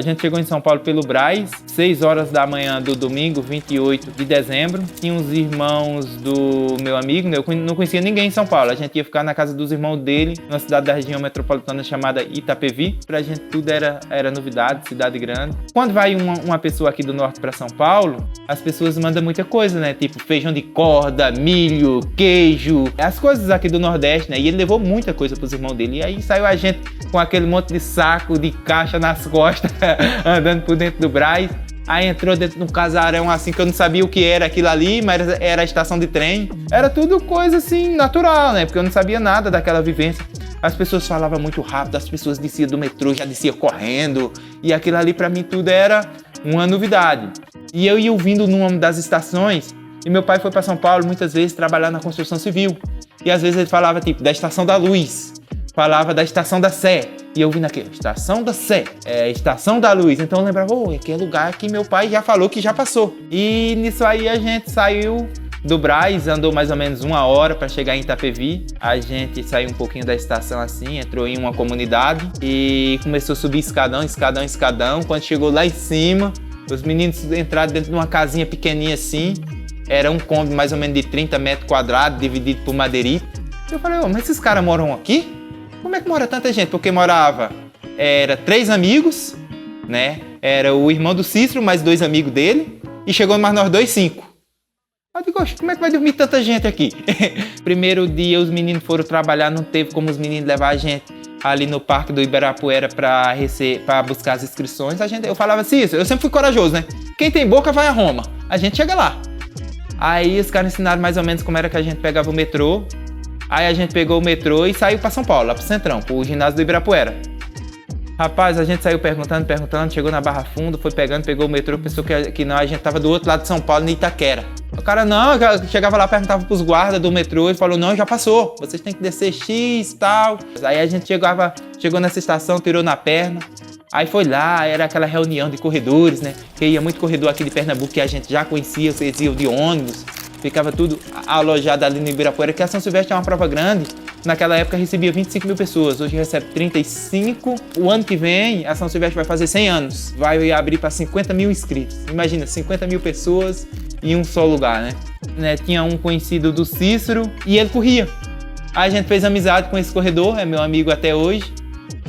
gente chegou em São Paulo pelo Brás, 6 horas da manhã do domingo, 28 de dezembro. Tinha uns irmãos do meu amigo, né? Eu não conhecia ninguém em São Paulo. A gente ia ficar na casa dos irmãos dele, numa cidade da região metropolitana chamada Itapevi. Pra gente tudo era novidade, cidade grande. Quando vai uma pessoa aqui do norte pra São Paulo, as pessoas mandam muita coisa, né? Tipo feijão de corda, milho, queijo, as coisas aqui do Nordeste, né? E ele levou muita coisa pros irmãos dele. E aí saiu a gente com aquele monte de saco, de caixa nas costas, andando por dentro do Brás. Aí entrou dentro de um casarão assim que eu não sabia o que era aquilo ali, mas era a estação de trem. Era tudo coisa assim natural, né? Porque eu não sabia nada daquela vivência. As pessoas falavam muito rápido, as pessoas desciam do metrô, já desciam correndo. E aquilo ali pra mim tudo era uma novidade. E eu ia ouvindo o nome das estações. E meu pai foi pra São Paulo muitas vezes trabalhar na construção civil. E às vezes ele falava tipo da Estação da Luz, falava da Estação da Sé. E eu vi naquele, Estação da Sé, Estação da Luz. Então eu lembrava, aquele lugar que meu pai já falou que já passou. E nisso aí a gente saiu do Brás, andou mais ou menos 1 hora para chegar em Itapevi. A gente saiu um pouquinho da estação assim, entrou em uma comunidade e começou a subir escadão. Quando chegou lá em cima, os meninos entraram dentro de uma casinha pequenininha assim. Era um cômodo mais ou menos de 30 metros quadrados, dividido por madeirita. Eu falei, mas esses caras moram aqui? Como é que mora tanta gente? Porque era 3 amigos, né? Era o irmão do Cícero, mais 2 amigos dele. E chegou mais nós 2, 5. Eu digo, como é que vai dormir tanta gente aqui? Primeiro dia os meninos foram trabalhar, não teve como os meninos levar a gente ali no Parque do Ibirapuera para buscar as inscrições. Eu falava assim, eu sempre fui corajoso, né? Quem tem boca vai a Roma. A gente chega lá. Aí os caras ensinaram mais ou menos como era que a gente pegava o metrô. Aí a gente pegou o metrô e saiu pra São Paulo, lá pro Centrão, pro ginásio do Ibirapuera. Rapaz, a gente saiu perguntando, chegou na Barra Funda, foi pegou o metrô, pensou que não, a gente tava do outro lado de São Paulo, em Itaquera. O cara não, chegava lá, perguntava pros guardas do metrô, ele falou, não, já passou, vocês têm que descer X e tal. Aí a gente chegou nessa estação, tirou na perna. Aí foi lá, era aquela reunião de corredores, né? Que ia muito corredor aqui de Pernambuco que a gente já conhecia, vocês iam de ônibus. Ficava tudo alojado ali no Ibirapuera, que a São Silvestre é uma prova grande. Naquela época recebia 25 mil pessoas, hoje recebe 35. O ano que vem, a São Silvestre vai fazer 100 anos. Vai abrir para 50 mil inscritos. Imagina, 50 mil pessoas em um só lugar, né? Tinha um conhecido do Cícero e ele corria. Aí a gente fez amizade com esse corredor, é meu amigo até hoje.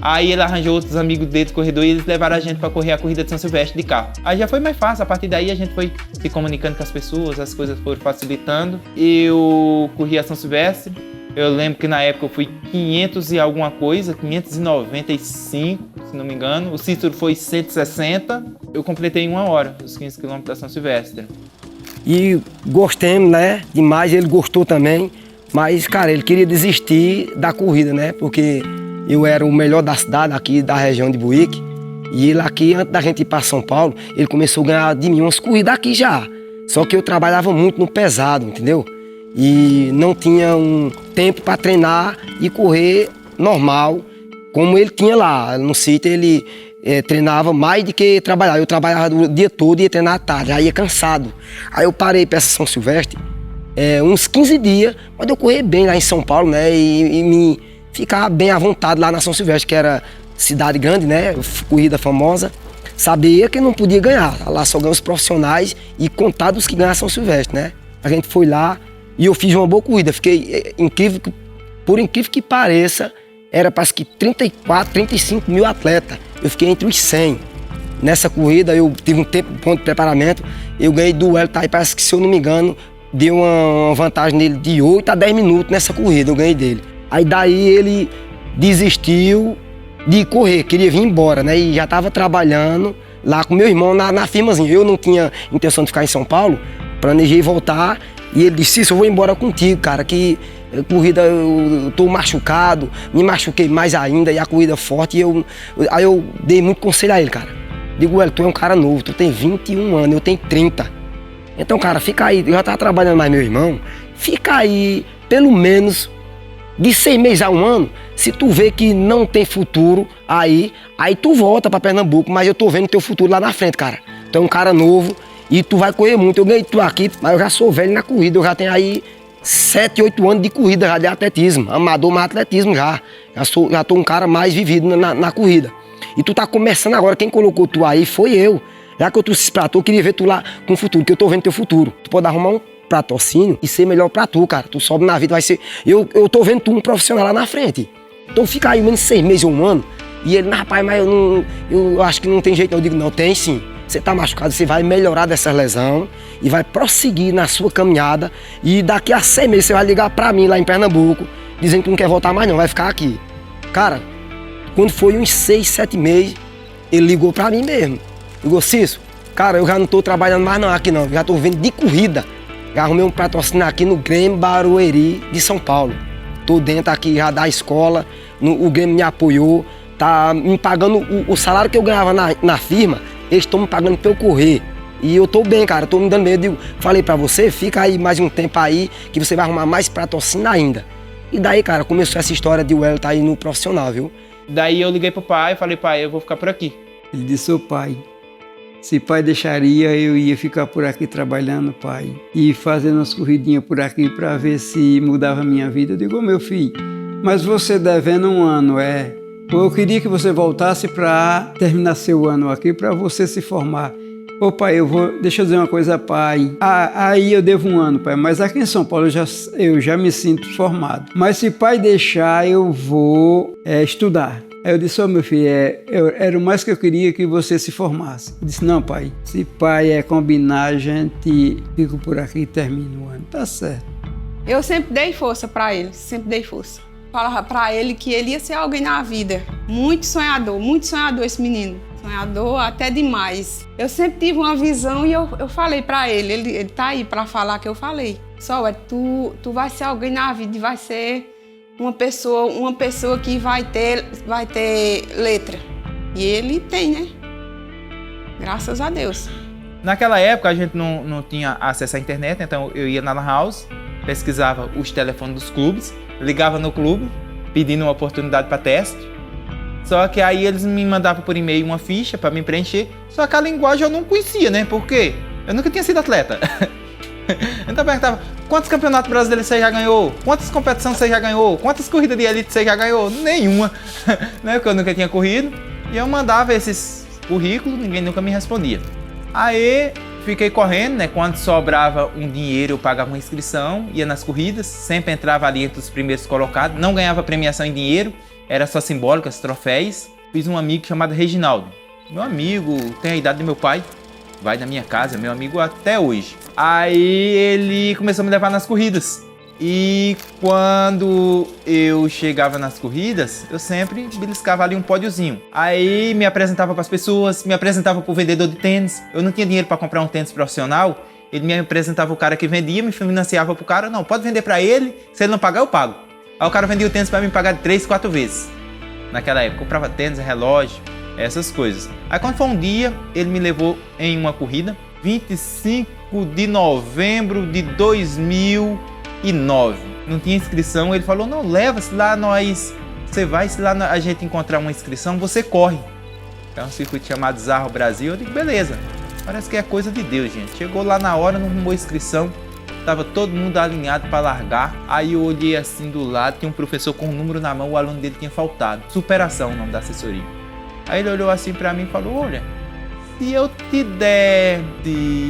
Aí ele arranjou outros amigos dele do corredor e eles levaram a gente para correr a corrida de São Silvestre de carro. Aí já foi mais fácil, a partir daí a gente foi se comunicando com as pessoas, as coisas foram facilitando. Eu corri a São Silvestre, eu lembro que na época eu fui 500 e alguma coisa, 595, se não me engano. O Cícero foi 160, eu completei em 1 hora, os 15 km da São Silvestre. E gostemos, né, demais, ele gostou também, mas, cara, ele queria desistir da corrida, né, porque eu era o melhor da cidade, aqui da região de Buíque. E ele aqui, antes da gente ir para São Paulo, ele começou a ganhar de mim umas corridas aqui já. Só que eu trabalhava muito no pesado, entendeu? E não tinha um tempo para treinar e correr normal, como ele tinha lá. No sítio ele treinava mais do que trabalhava. Eu trabalhava o dia todo e ia treinar à tarde, aí ia cansado. Aí eu parei para essa São Silvestre uns 15 dias, mas eu corri bem lá em São Paulo, né? E me ficar bem à vontade lá na São Silvestre, que era cidade grande, né? Corrida famosa. Sabia que não podia ganhar. Lá só ganham os profissionais e contados que ganham a São Silvestre, né? A gente foi lá e eu fiz uma boa corrida. Fiquei por incrível que pareça, era parece que 34, 35 mil atletas. Eu fiquei entre os 100. Nessa corrida eu tive um tempo bom de preparamento. Eu ganhei do Elton, parece que, se eu não me engano, deu uma vantagem nele de 8 a 10 minutos nessa corrida, eu ganhei dele. Aí daí ele desistiu de correr, queria vir embora, né? E já estava trabalhando lá com meu irmão na firmazinha. Eu não tinha intenção de ficar em São Paulo, planejei voltar e ele disse, eu vou embora contigo, cara, que corrida eu tô machucado, me machuquei mais ainda e a corrida forte. Aí eu dei muito conselho a ele, cara. Digo, tu é um cara novo, tu tem 21 anos, eu tenho 30. Então, cara, fica aí, eu já tava trabalhando mais meu irmão, fica aí pelo menos de 6 meses a 1 ano, se tu vê que não tem futuro, aí tu volta pra Pernambuco, mas eu tô vendo teu futuro lá na frente, cara. Tu é um cara novo e tu vai correr muito. Eu ganhei tu aqui, mas eu já sou velho na corrida, eu já tenho aí 7, 8 anos de corrida já de atletismo, amador, mas atletismo já. Já tô um cara mais vivido na corrida. E tu tá começando agora, quem colocou tu aí foi eu. Já que eu trouxe esse pra tu, eu queria ver tu lá com o futuro, que eu tô vendo teu futuro. Tu pode arrumar um patrocínio e ser melhor pra tu, cara. Tu sobe na vida, vai ser... Eu tô vendo tu um profissional lá na frente. Então fica aí menos 6 meses ou um ano. E ele, rapaz, mas eu acho que não tem jeito não. Eu digo, não, tem sim. Você tá machucado, você vai melhorar dessa lesão e vai prosseguir na sua caminhada. E daqui a 6 meses você vai ligar pra mim lá em Pernambuco, dizendo que não quer voltar mais não, vai ficar aqui. Cara, quando foi uns 6, 7 meses, ele ligou pra mim mesmo. Ligou, Cício, cara, eu já não tô trabalhando mais não aqui não, já tô vivendo de corrida. Já arrumei um patrocínio aqui no Grêmio Barueri de São Paulo. Tô dentro aqui já da escola, o Grêmio me apoiou, tá me pagando o salário que eu ganhava na firma, eles estão me pagando pra eu correr. E eu tô bem, cara, tô me dando medo. Falei pra você, fica aí mais um tempo aí, que você vai arrumar mais patrocínio ainda. E daí, cara, começou essa história de o Hélio tá aí no profissional, viu? Daí eu liguei pro pai e falei, pai, eu vou ficar por aqui. Ele disse, ô pai, se pai deixaria, eu ia ficar por aqui trabalhando, pai, e fazendo as corridinhas por aqui para ver se mudava a minha vida. Eu digo, ô meu filho, mas você devendo um ano, eu queria que você voltasse para terminar seu ano aqui, para você se formar. Ô pai, deixa eu dizer uma coisa, pai, aí eu devo um ano, pai, mas aqui em São Paulo eu já me sinto formado. Mas se pai deixar, eu vou estudar. Aí eu disse, ô meu filho, era o mais que eu queria que você se formasse. Eu disse, não pai, se pai combinar, a gente fica por aqui e termina o ano. Tá certo. Eu sempre dei força pra ele, sempre dei força. Falava pra ele que ele ia ser alguém na vida. Muito sonhador esse menino. Sonhador até demais. Eu sempre tive uma visão e eu falei pra ele tá aí pra falar que eu falei. Só, tu vai ser alguém na vida e vai ser uma pessoa que vai ter letra. E ele tem, né? Graças a Deus. Naquela época a gente não tinha acesso à internet, então eu ia na Lan House, pesquisava os telefones dos clubes, ligava no clube, pedindo uma oportunidade para teste. Só que aí eles me mandavam por e-mail uma ficha para me preencher. Só que a linguagem eu não conhecia, né? Por quê? Eu nunca tinha sido atleta. Então eu perguntava, quantos campeonatos brasileiros você já ganhou? Quantas competições você já ganhou? Quantas corridas de elite você já ganhou? Nenhuma, né? Porque eu nunca tinha corrido. E eu mandava esses currículos, ninguém nunca me respondia. Aí fiquei correndo, né? Quando sobrava um dinheiro eu pagava uma inscrição, ia nas corridas, sempre entrava ali entre os primeiros colocados, não ganhava premiação em dinheiro, era só simbólicas, troféus. Fiz um amigo chamado Reginaldo. Meu amigo tem a idade do meu pai, vai na minha casa, meu amigo até hoje. Aí ele começou a me levar nas corridas. E quando eu chegava nas corridas, eu sempre beliscava ali um pódiozinho. Aí me apresentava para as pessoas, me apresentava para o vendedor de tênis. Eu não tinha dinheiro para comprar um tênis profissional. Ele me apresentava o cara que vendia, me financiava pro cara. Não, pode vender para ele, se ele não pagar, eu pago. Aí o cara vendia o tênis para me pagar 3, 4 vezes. Naquela época, eu comprava tênis, relógio, essas coisas. Aí quando foi um dia, ele me levou em uma corrida, 25 de novembro de 2009. Não tinha inscrição, ele falou, não, leva, se lá você vai, se lá a gente encontrar uma inscrição, você corre. É um circuito chamado Zarro Brasil. Eu digo, beleza, parece que é coisa de Deus, gente. Chegou lá na hora, não arrumou inscrição, tava todo mundo alinhado para largar. Aí eu olhei assim do lado, tinha um professor com um número na mão, o aluno dele tinha faltado. Superação, o nome da assessoria. Aí ele olhou assim para mim e falou, olha, se eu te der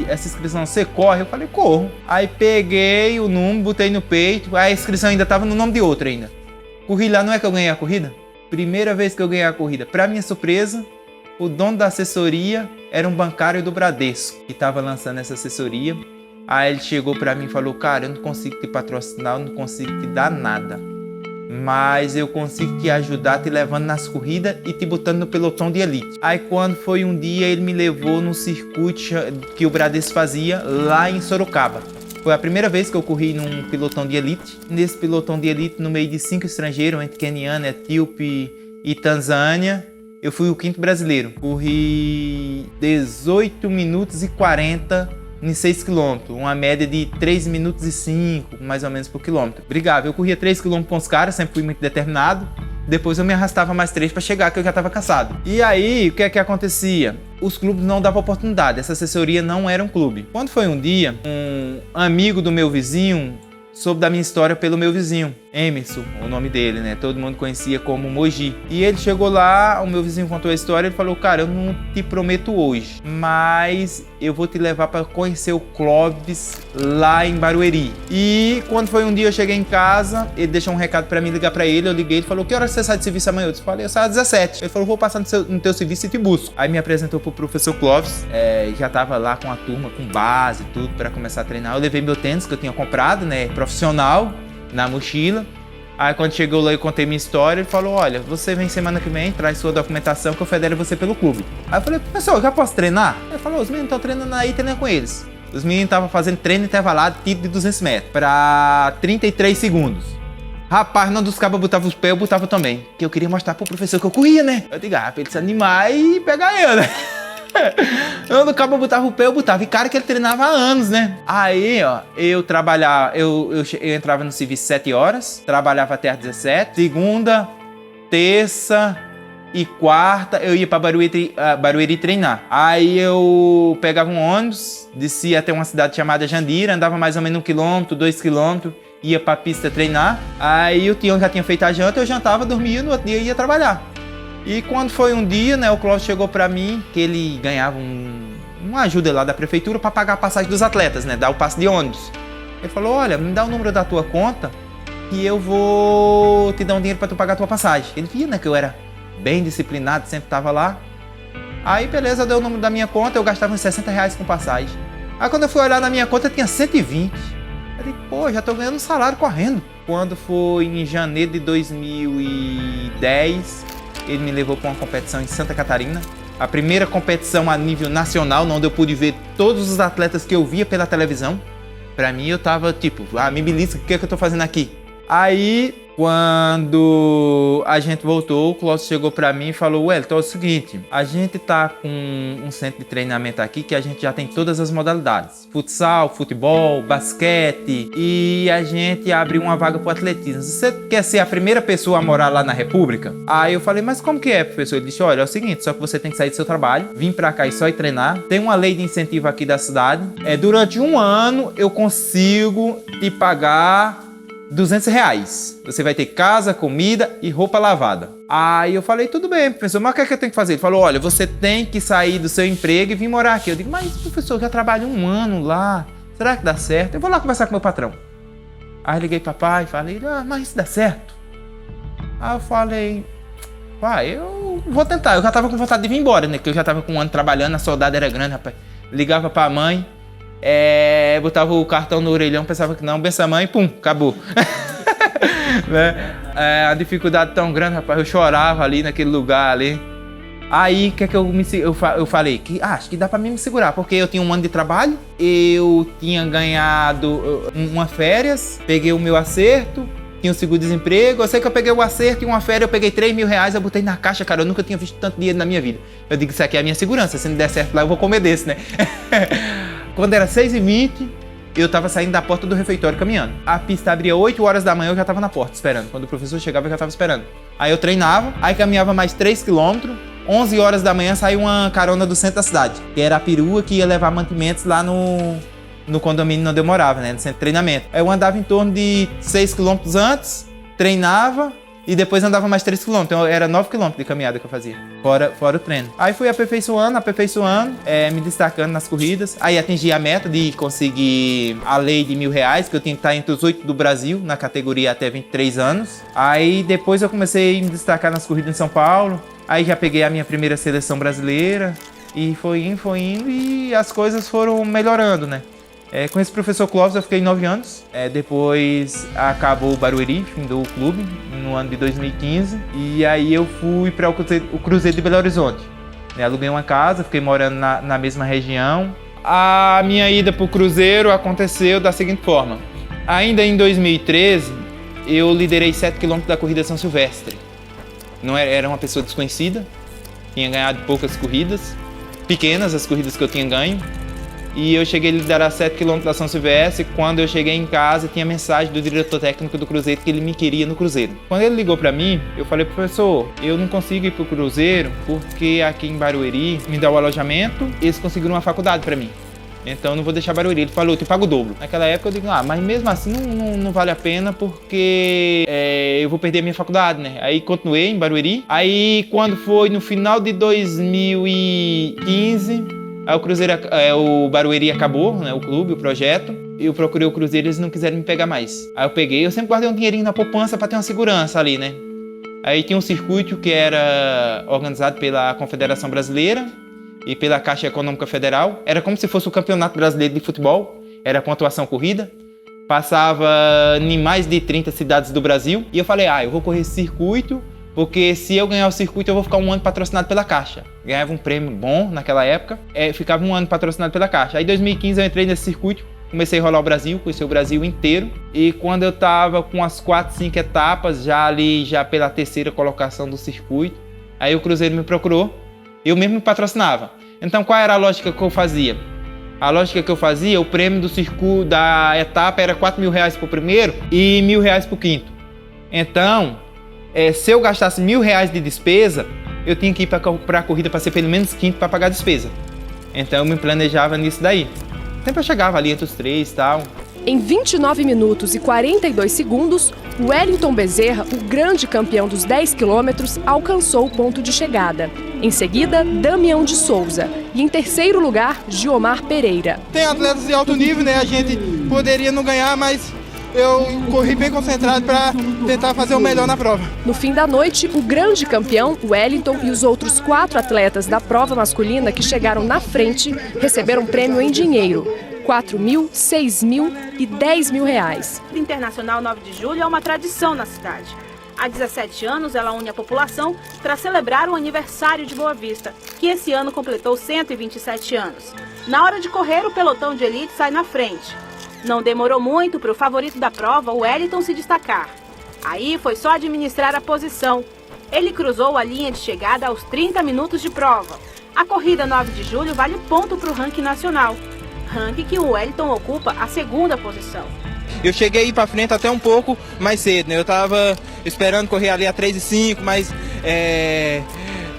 essa inscrição, você corre? Eu falei, corro. Aí peguei o número, botei no peito, a inscrição ainda estava no nome de outro ainda. Corri lá, não é que eu ganhei a corrida? Primeira vez que eu ganhei a corrida. Para minha surpresa, o dono da assessoria era um bancário do Bradesco, que estava lançando essa assessoria. Aí ele chegou para mim e falou, cara, eu não consigo te patrocinar, eu não consigo te dar nada. Mas eu consigo te ajudar te levando nas corridas e te botando no pelotão de elite. Aí quando foi um dia, ele me levou num circuito que o Bradesco fazia lá em Sorocaba. Foi a primeira vez que eu corri num pelotão de elite. Nesse pelotão de elite, no meio de 5 estrangeiros, entre Queniana, Etíope e Tanzânia, eu fui o 5º brasileiro. Corri 18 minutos e 40 em 6 km, uma média de 3 minutos e 5, mais ou menos por quilômetro. Brigava, eu corria 3 km com os caras, sempre fui muito determinado. Depois eu me arrastava mais 3 para chegar, que eu já estava cansado. E aí, o que é que acontecia? Os clubes não davam oportunidade, essa assessoria não era um clube. Quando foi um dia, um amigo do meu vizinho soube da minha história pelo meu vizinho, Emerson, o nome dele, né? Todo mundo conhecia como Mogi. E ele chegou lá, o meu vizinho contou a história, ele falou, cara, eu não te prometo hoje, mas eu vou te levar para conhecer o Clóvis lá em Barueri. E quando foi um dia eu cheguei em casa, ele deixou um recado para mim, ligar para ele, eu liguei, ele falou, que hora você sai de serviço amanhã? Eu falei, eu saio às 17. Ele falou, vou passar no teu serviço e te busco. Aí me apresentou pro professor Clóvis, já tava lá com a turma, com base e tudo, para começar a treinar. Eu levei meu tênis que eu tinha comprado, né, profissional, na mochila. Aí quando chegou lá eu contei minha história, ele falou, olha, você vem semana que vem, traz sua documentação que eu federo você pelo clube. Aí eu falei, professor, eu já posso treinar? Ele falou, os meninos estão treinando aí, treina com eles. Os meninos estavam fazendo treino intervalado, tiro de 200 metros, para 33 segundos. Rapaz, não dos cabos botava os pés, eu botava também. Que eu queria mostrar pro professor que eu corria, né? Eu digo, pra ele se animar e pegar eu, né? Quando o cabo botava o pé, eu botava. E cara que ele treinava há anos, né? Aí, ó, eu trabalhava, eu entrava no serviço 7 horas, trabalhava até às 17. Segunda, terça e quarta, eu ia pra Barueri treinar. Aí eu pegava um ônibus, descia até uma cidade chamada Jandira, andava mais ou menos 1 quilômetro, 2 quilômetros, ia pra pista treinar. Aí o Tião já tinha feito a janta, eu jantava, dormia, no outro dia ia trabalhar. E quando foi um dia, né, o Clóvis chegou pra mim, que ele ganhava uma ajuda lá da prefeitura pra pagar a passagem dos atletas, né, dar o passe de ônibus. Ele falou, olha, me dá o número da tua conta e eu vou te dar um dinheiro pra tu pagar a tua passagem. Ele via, né, que eu era bem disciplinado, sempre tava lá. Aí, beleza, deu o número da minha conta, eu gastava uns R$60 com passagem. Aí quando eu fui olhar na minha conta, tinha 120. Eu disse, pô, já tô ganhando um salário correndo. Quando foi em janeiro de 2010... ele me levou para uma competição em Santa Catarina. A primeira competição a nível nacional, onde eu pude ver todos os atletas que eu via pela televisão. Pra mim, eu tava tipo, me belisca, o que é que eu tô fazendo aqui? Aí, quando a gente voltou, o Clóvis chegou pra mim e falou, Wellington, é o seguinte, a gente tá com um centro de treinamento aqui que a gente já tem todas as modalidades. Futsal, futebol, basquete, e a gente abriu uma vaga pro atletismo. Você quer ser a primeira pessoa a morar lá na República? Aí eu falei, mas como que é, professor? Ele disse, olha, é o seguinte, só que você tem que sair do seu trabalho, vir pra cá e só ir treinar. Tem uma lei de incentivo aqui da cidade. Durante 1 ano eu consigo te pagar R$200. Você vai ter casa, comida e roupa lavada. Aí eu falei, tudo bem, professor, mas o que é que eu tenho que fazer? Ele falou, olha, você tem que sair do seu emprego e vir morar aqui. Eu digo, mas professor, eu já trabalho 1 ano lá, será que dá certo? Eu vou lá conversar com meu patrão. Aí liguei pro papai e falei, mas isso dá certo? Aí eu falei, pai, eu vou tentar. Eu já tava com vontade de vir embora, né? Porque eu já tava com 1 ano trabalhando, a saudade era grande, rapaz. Ligava pra mãe, botava o cartão no orelhão, pensava que não, benção mãe, pum, acabou. Né? A dificuldade tão grande, rapaz, eu chorava ali naquele lugar ali. Aí, o que é que eu falei? Que acho que dá pra mim me segurar, porque eu tinha 1 ano de trabalho, eu tinha ganhado uma férias, peguei o meu acerto, tinha o seguro-desemprego, eu sei que eu peguei o acerto e uma férias, eu peguei R$3.000, eu botei na caixa, cara, eu nunca tinha visto tanto dinheiro na minha vida. Eu digo, isso aqui é a minha segurança, se não der certo lá, eu vou comer desse, né? Quando era 6h20, eu tava saindo da porta do refeitório caminhando. A pista abria 8 horas da manhã, eu já tava na porta esperando. Quando o professor chegava, eu já tava esperando. Aí eu treinava, aí caminhava mais 3 quilômetros. 11 horas da manhã saiu uma carona do centro da cidade, que era a perua que ia levar mantimentos lá no condomínio onde eu morava, né, no centro de treinamento. Aí eu andava em torno de 6 quilômetros antes, treinava e depois andava mais 3 quilômetros. Então era 9 quilômetros de caminhada que eu fazia, fora o treino. Aí fui aperfeiçoando, me destacando nas corridas. Aí atingi a meta de conseguir a lei de R$1.000, que eu tinha que estar entre os 8 do Brasil, na categoria até 23 anos. Aí depois eu comecei a me destacar nas corridas em São Paulo. Aí já peguei a minha primeira seleção brasileira e foi indo e as coisas foram melhorando, né? Com esse professor Clóvis eu fiquei 9 anos, depois acabou o Barueri, findou o clube no ano de 2015 e aí eu fui para o Cruzeiro de Belo Horizonte. Aluguei uma casa, fiquei morando na mesma região. A minha ida para o Cruzeiro aconteceu da seguinte forma: ainda em 2013 eu liderei 7 km da corrida São Silvestre. Não era uma pessoa desconhecida, tinha ganhado poucas corridas, pequenas as corridas que eu tinha ganho. E eu cheguei a liderar 7 km da São Silvestre. Quando eu cheguei em casa, tinha mensagem do diretor técnico do Cruzeiro que ele me queria no Cruzeiro. Quando ele ligou pra mim, eu falei, professor, eu não consigo ir pro Cruzeiro porque aqui em Barueri me dá o alojamento, eles conseguiram uma faculdade pra mim. Então não vou deixar Barueri. Ele falou, eu te pago o dobro. Naquela época eu digo, mas mesmo assim não vale a pena porque eu vou perder a minha faculdade, né? Aí continuei em Barueri. Aí quando foi no final de 2015, aí o Barueri acabou, né? O clube, o projeto. Eu procurei o Cruzeiro e eles não quiseram me pegar mais. Aí eu peguei, eu sempre guardei um dinheirinho na poupança pra ter uma segurança ali, né? Aí tinha um circuito que era organizado pela Confederação Brasileira e pela Caixa Econômica Federal. Era como se fosse o Campeonato Brasileiro de Futebol, era pontuação corrida. Passava em mais de 30 cidades do Brasil. E eu falei, eu vou correr esse circuito, porque se eu ganhar o circuito eu vou ficar um ano patrocinado pela Caixa. Ganhava um prêmio bom naquela época, ficava um ano patrocinado pela Caixa. Aí em 2015 eu entrei nesse circuito, comecei a rolar o Brasil, conheci o Brasil inteiro. E quando eu tava com as 4, 5 etapas, já pela terceira colocação do circuito, aí o Cruzeiro me procurou, eu mesmo me patrocinava. Então qual era a lógica que eu fazia? A lógica que eu fazia, o prêmio do circuito da etapa era R$4.000 pro primeiro e R$1.000 pro quinto. Então, se eu gastasse R$1.000 de despesa, eu tinha que ir para a corrida para ser pelo menos quinto para pagar a despesa. Então eu me planejava nisso daí. Sempre eu chegava ali entre os 3 e tal. Em 29 minutos e 42 segundos, Wellington Bezerra, o grande campeão dos 10 quilômetros, alcançou o ponto de chegada. Em seguida, Damião de Souza. E em terceiro lugar, Giomar Pereira. Tem atletas de alto nível, né? A gente poderia não ganhar, mas eu corri bem concentrado para tentar fazer o melhor na prova. No fim da noite, o grande campeão, Wellington, e os outros 4 atletas da prova masculina que chegaram na frente receberam prêmio em dinheiro. R$4.000, R$6.000 e R$10.000. O Internacional 9 de Julho é uma tradição na cidade. Há 17 anos, ela une a população para celebrar o aniversário de Boa Vista, que esse ano completou 127 anos. Na hora de correr, o pelotão de elite sai na frente. Não demorou muito para o favorito da prova, o Wellington, se destacar. Aí foi só administrar a posição. Ele cruzou a linha de chegada aos 30 minutos de prova. A corrida 9 de julho vale ponto para o ranking nacional. Ranking que o Wellington ocupa a segunda posição. Eu cheguei a ir para frente até um pouco mais cedo, né? Eu estava esperando correr ali a 3:05, mas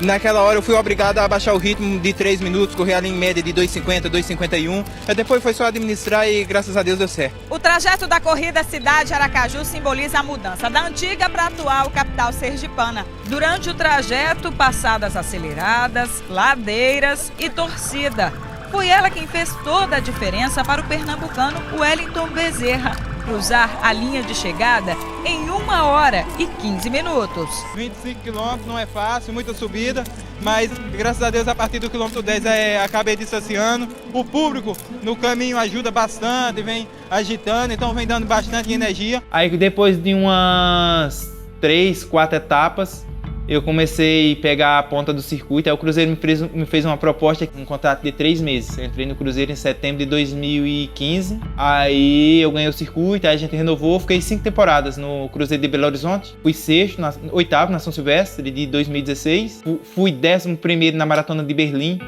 naquela hora eu fui obrigado a abaixar o ritmo de 3 minutos, correr ali em média de 2:50, 2:51. Depois foi só administrar e graças a Deus deu certo. O trajeto da corrida Cidade Aracaju simboliza a mudança da antiga para a atual capital sergipana. Durante o trajeto, passadas aceleradas, ladeiras e torcida. Foi ela quem fez toda a diferença para o pernambucano Wellington Bezerra cruzar a linha de chegada em 1 hora e 15 minutos. 25 quilômetros não é fácil, muita subida, mas graças a Deus a partir do quilômetro 10 acabei distanciando. O público no caminho ajuda bastante, vem agitando, então vem dando bastante energia. Aí depois de umas 3, 4 etapas, eu comecei a pegar a ponta do circuito. Aí o Cruzeiro me fez uma proposta, um contrato de 3 meses. Eu entrei no Cruzeiro em setembro de 2015. Aí eu ganhei o circuito, aí a gente renovou. Fiquei 5 temporadas no Cruzeiro de Belo Horizonte. Fui 8º na São Silvestre de 2016. Fui 11º na Maratona de Berlim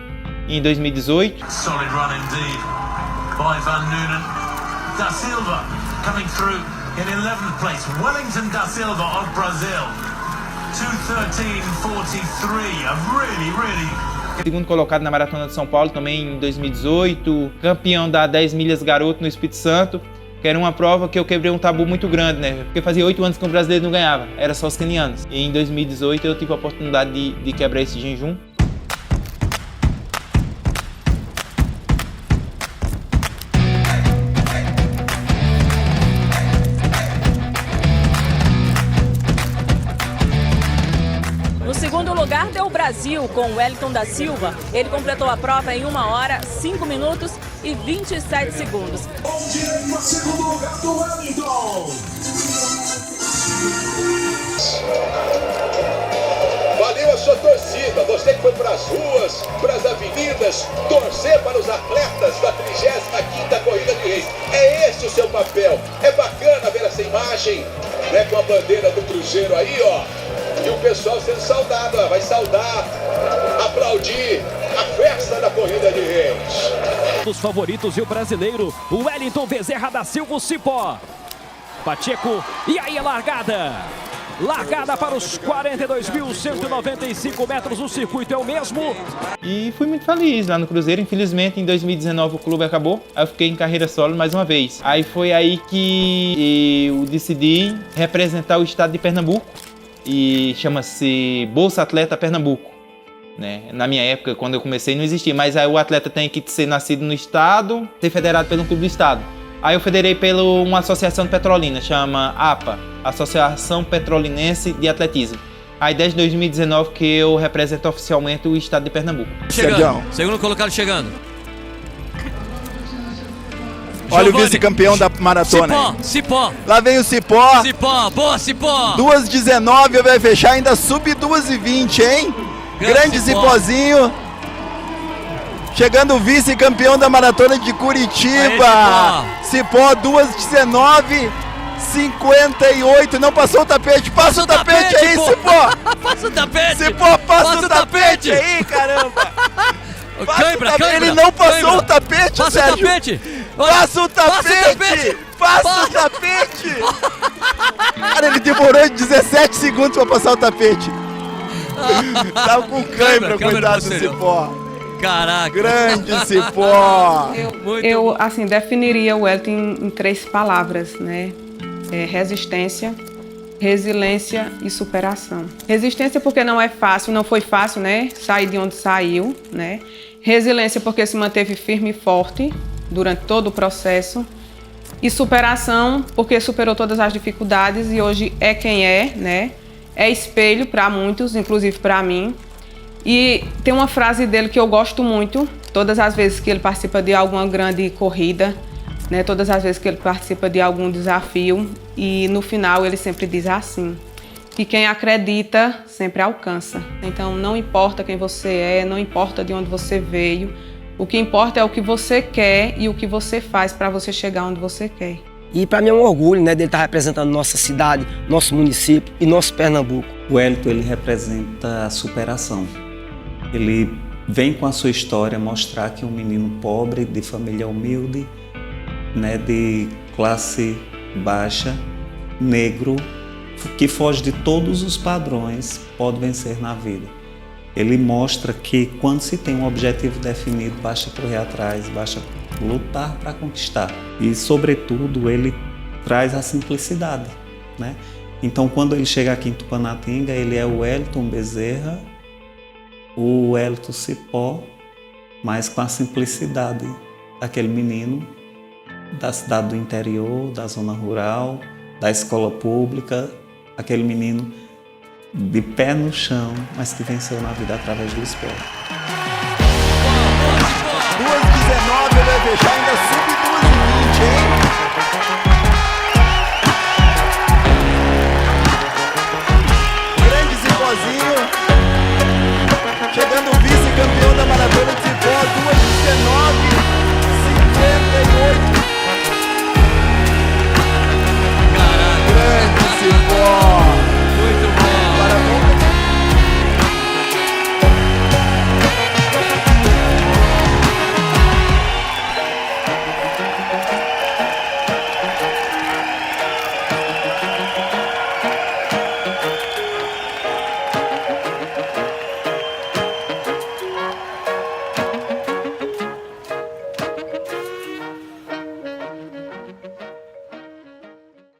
em 2018. Solid run indeed by Van Noonen. Da Silva coming through in 11th place. Wellington da Silva of Brazil. 2:13:43, a really. Segundo colocado na Maratona de São Paulo também em 2018, campeão da 10 milhas garoto no Espírito Santo, que era uma prova que eu quebrei um tabu muito grande, né? Porque fazia 8 anos que o brasileiro não ganhava, era só os quenianos. E em 2018 eu tive a oportunidade de quebrar esse jejum. No segundo lugar deu o Brasil, com Wellington da Silva. Ele completou a prova em 1 hora, 5 minutos e 27 segundos. No segundo lugar do Wellington. Valeu a sua torcida, você que foi para as ruas, para as avenidas, torcer para os atletas da 35ª Corrida de Reis. É esse o seu papel. É bacana ver essa imagem, né, com a bandeira do Cruzeiro aí, ó. E o pessoal sendo saudado, ó, vai saudar, aplaudir a festa da Corrida de Reis. Os favoritos e o brasileiro, o Wellington Bezerra da Silva, o Cipó. Pacheco, e aí a largada. Largada para os 42.195 metros, o circuito é o mesmo. E fui muito feliz lá no Cruzeiro. Infelizmente, em 2019 o clube acabou. Aí eu fiquei em carreira solo mais uma vez. Aí foi aí que eu decidi representar o estado de Pernambuco. E chama-se Bolsa Atleta Pernambuco. Né? Na minha época, quando eu comecei, não existia. Mas aí o atleta tem que ser nascido no estado, ser federado pelo clube do estado. Aí eu federei pela uma associação de Petrolina, chama APA, Associação Petrolinense de Atletismo. Aí desde 2019 que eu represento oficialmente o estado de Pernambuco. Chegando, segundo colocado chegando. Olha Giovani. O vice-campeão da maratona. Cipó. Lá vem o Cipó. Cipó, boa Cipó. 2:19 vai fechar, ainda sub 2:20, hein? Grande Cipózinho. Chegando o vice-campeão da maratona de Curitiba. Aí, Cipó 2:19:58. Não passou o tapete. Passa o tapete aí, Cipó. Passa o tapete. Cipó, passa o tapete aí, caramba. Ele não passou o tapete, Sérgio. Passa o tapete. Passa o tapete. Cara, ele demorou 17 segundos pra passar o tapete. Tava com cãibra, coitado do Cipó. Caraca. Grande Cipó. Eu assim, definiria o Wellington em 3 palavras, né? Resistência, resiliência e superação. Resistência porque não é fácil, não foi fácil, né? Sair de onde saiu, né? Resiliência porque se manteve firme e forte durante todo o processo. E superação porque superou todas as dificuldades e hoje é quem é, né? É espelho para muitos, inclusive para mim. E tem uma frase dele que eu gosto muito, todas as vezes que ele participa de alguma grande corrida, né, todas as vezes que ele participa de algum desafio, e no final ele sempre diz assim, que quem acredita sempre alcança. Então não importa quem você é, não importa de onde você veio, o que importa é o que você quer e o que você faz para você chegar onde você quer. E para mim é um orgulho, né, dele estar representando nossa cidade, nosso município e nosso Pernambuco. O Wellington, ele representa a superação. Ele vem com a sua história mostrar que um menino pobre, de família humilde, né, de classe baixa, negro, que foge de todos os padrões, pode vencer na vida. Ele mostra que quando se tem um objetivo definido, basta correr atrás, basta lutar para conquistar. E, sobretudo, ele traz a simplicidade, né? Então, quando ele chega aqui em Tupanatinga, ele é o Wellington Bezerra, o Wellington Cipó, mas com a simplicidade daquele menino da cidade do interior, da zona rural, da escola pública, aquele menino de pé no chão, mas que venceu na vida através do esporte. 2:19 ele vai fechar ainda.